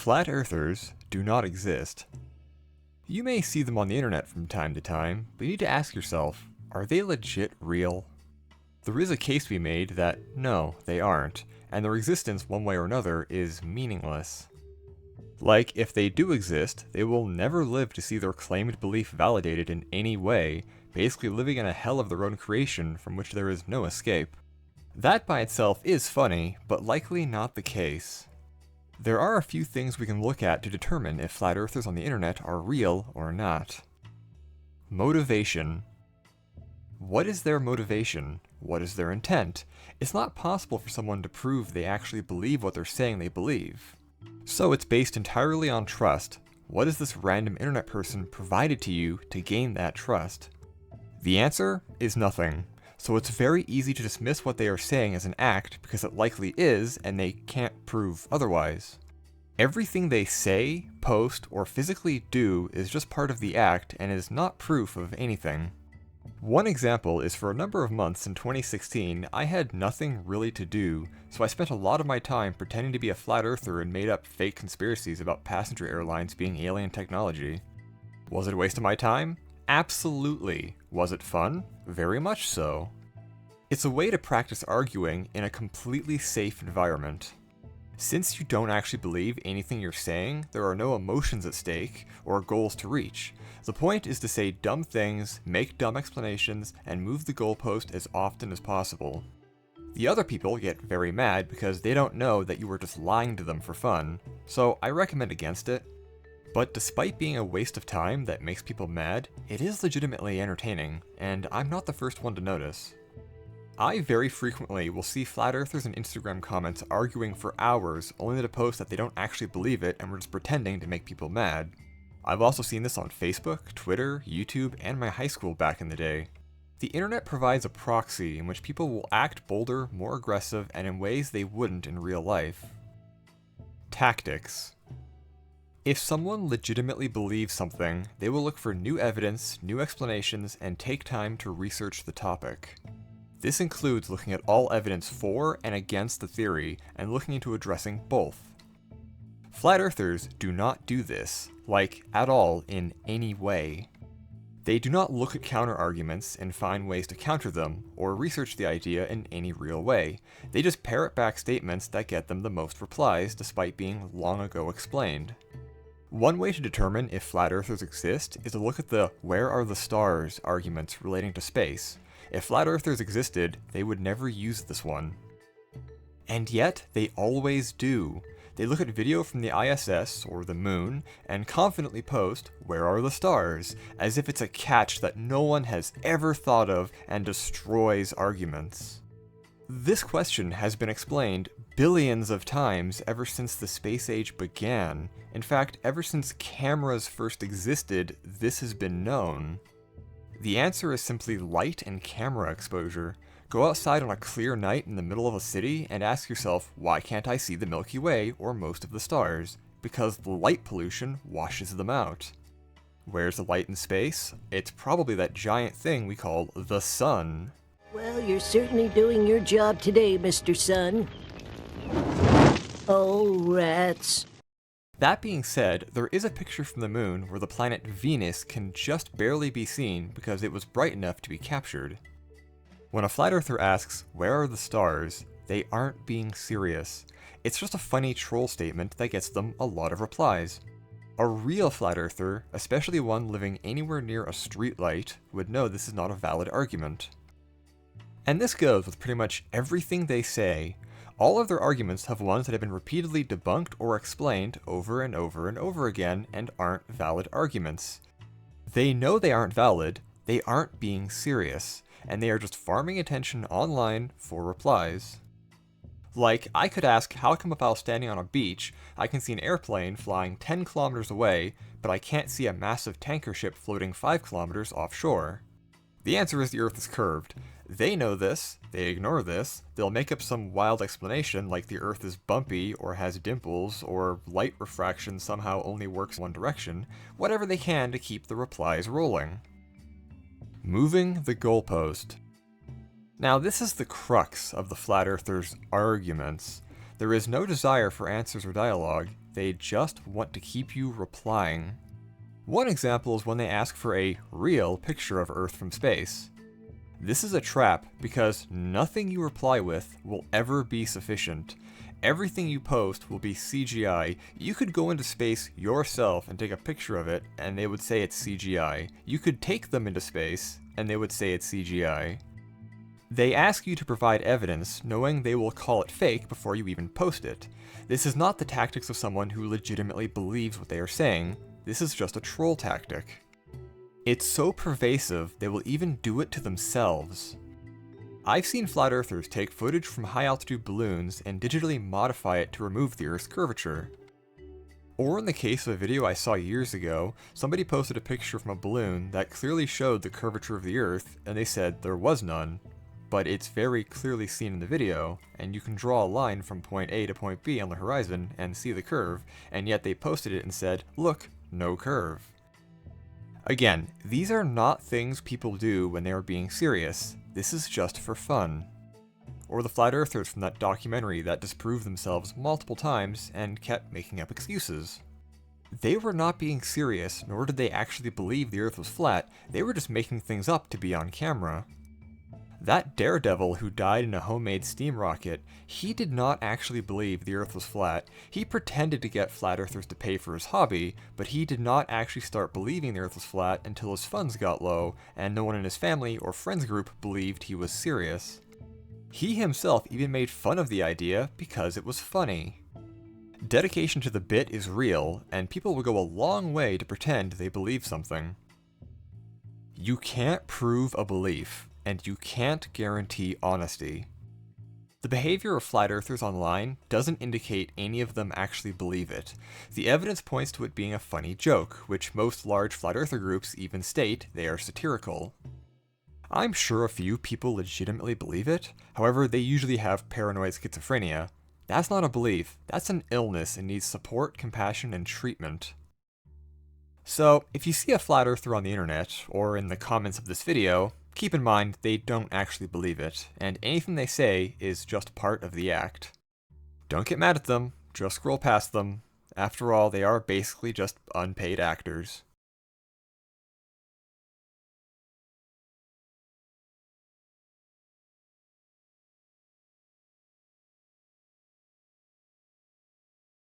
Flat earthers do not exist. You may see them on the internet from time to time, but you need to ask yourself, are they legit real? There is a case to be made that no, they aren't, and their existence one way or another is meaningless. Like, if they do exist, they will never live to see their claimed belief validated in any way, basically living in a hell of their own creation from which there is no escape. That by itself is funny, but likely not the case. There are a few things we can look at to determine if flat earthers on the internet are real or not. Motivation. What is their motivation? What is their intent? It's not possible for someone to prove they actually believe what they're saying they believe. So it's based entirely on trust. What has this random internet person provided to you to gain that trust? The answer is nothing. So it's very easy to dismiss what they are saying as an act because it likely is and they can't prove otherwise. Everything they say, post, or physically do is just part of the act and is not proof of anything. One example is for a number of months in 2016, I had nothing really to do, so I spent a lot of my time pretending to be a flat earther and made up fake conspiracies about passenger airlines being alien technology. Was it a waste of my time? Absolutely. Was it fun? Very much so. It's a way to practice arguing in a completely safe environment. Since you don't actually believe anything you're saying, there are no emotions at stake or goals to reach. The point is to say dumb things, make dumb explanations, and move the goalpost as often as possible. The other people get very mad because they don't know that you were just lying to them for fun, so I recommend against it. But despite being a waste of time that makes people mad, it is legitimately entertaining, and I'm not the first one to notice. I very frequently will see flat earthers in Instagram comments arguing for hours only to post that they don't actually believe it and were just pretending to make people mad. I've also seen this on Facebook, Twitter, YouTube, and my high school back in the day. The internet provides a proxy in which people will act bolder, more aggressive, and in ways they wouldn't in real life. Tactics. If someone legitimately believes something, they will look for new evidence, new explanations, and take time to research the topic. This includes looking at all evidence for and against the theory, and looking into addressing both. Flat earthers do not do this, like, at all in any way. They do not look at counter-arguments and find ways to counter them, or research the idea in any real way. They just parrot back statements that get them the most replies, despite being long ago explained. One way to determine if flat earthers exist is to look at the "where are the stars" arguments relating to space. If flat earthers existed, they would never use this one. And yet, they always do. They look at video from the ISS, or the moon, and confidently post, "where are the stars?" as if it's a catch that no one has ever thought of and destroys arguments. This question has been explained billions of times ever since the space age began. In fact, ever since cameras first existed, this has been known. The answer is simply light and camera exposure. Go outside on a clear night in the middle of a city and ask yourself, why can't I see the Milky Way or most of the stars? Because the light pollution washes them out. Where's the light in space? It's probably that giant thing we call the sun. Well, you're certainly doing your job today, Mr. Sun. Oh, rats. That being said, there is a picture from the moon where the planet Venus can just barely be seen because it was bright enough to be captured. When a flat earther asks, "where are the stars?" they aren't being serious. It's just a funny troll statement that gets them a lot of replies. A real flat earther, especially one living anywhere near a streetlight, would know this is not a valid argument. And this goes with pretty much everything they say. All of their arguments have ones that have been repeatedly debunked or explained over and over and over again and aren't valid arguments. They know they aren't valid, they aren't being serious, and they are just farming attention online for replies. Like, I could ask, how come if I was standing on a beach, I can see an airplane flying 10 kilometers away, but I can't see a massive tanker ship floating 5 kilometers offshore? The answer is the Earth is curved. They know this, they ignore this, they'll make up some wild explanation like the Earth is bumpy or has dimples or light refraction somehow only works one direction, whatever they can to keep the replies rolling. Moving the goalpost. Now this is the crux of the flat earthers' arguments. There is no desire for answers or dialogue, they just want to keep you replying. One example is when they ask for a real picture of Earth from space. This is a trap because nothing you reply with will ever be sufficient. Everything you post will be CGI. You could go into space yourself and take a picture of it, and they would say it's CGI. You could take them into space, and they would say it's CGI. They ask you to provide evidence, knowing they will call it fake before you even post it. This is not the tactics of someone who legitimately believes what they are saying. This is just a troll tactic. It's so pervasive, they will even do it to themselves. I've seen flat earthers take footage from high-altitude balloons and digitally modify it to remove the Earth's curvature. Or in the case of a video I saw years ago, somebody posted a picture from a balloon that clearly showed the curvature of the Earth, and they said there was none, but it's very clearly seen in the video, and you can draw a line from point A to point B on the horizon and see the curve, and yet they posted it and said, look, no curve. Again, these are not things people do when they are being serious. This is just for fun. Or the flat earthers from that documentary that disproved themselves multiple times and kept making up excuses. They were not being serious, nor did they actually believe the Earth was flat, they were just making things up to be on camera. That daredevil who died in a homemade steam rocket, he did not actually believe the Earth was flat. He pretended to get flat earthers to pay for his hobby, but he did not actually start believing the Earth was flat until his funds got low, and no one in his family or friends group believed he was serious. He himself even made fun of the idea because it was funny. Dedication to the bit is real, and people will go a long way to pretend they believe something. You can't prove a belief, and you can't guarantee honesty. The behavior of flat earthers online doesn't indicate any of them actually believe it. The evidence points to it being a funny joke, which most large flat earther groups even state they are satirical. I'm sure a few people legitimately believe it, however they usually have paranoid schizophrenia. That's not a belief, that's an illness and needs support, compassion, and treatment. So, if you see a flat earther on the internet, or in the comments of this video, keep in mind they don't actually believe it, and anything they say is just part of the act. Don't get mad at them, just scroll past them. After all, they are basically just unpaid actors.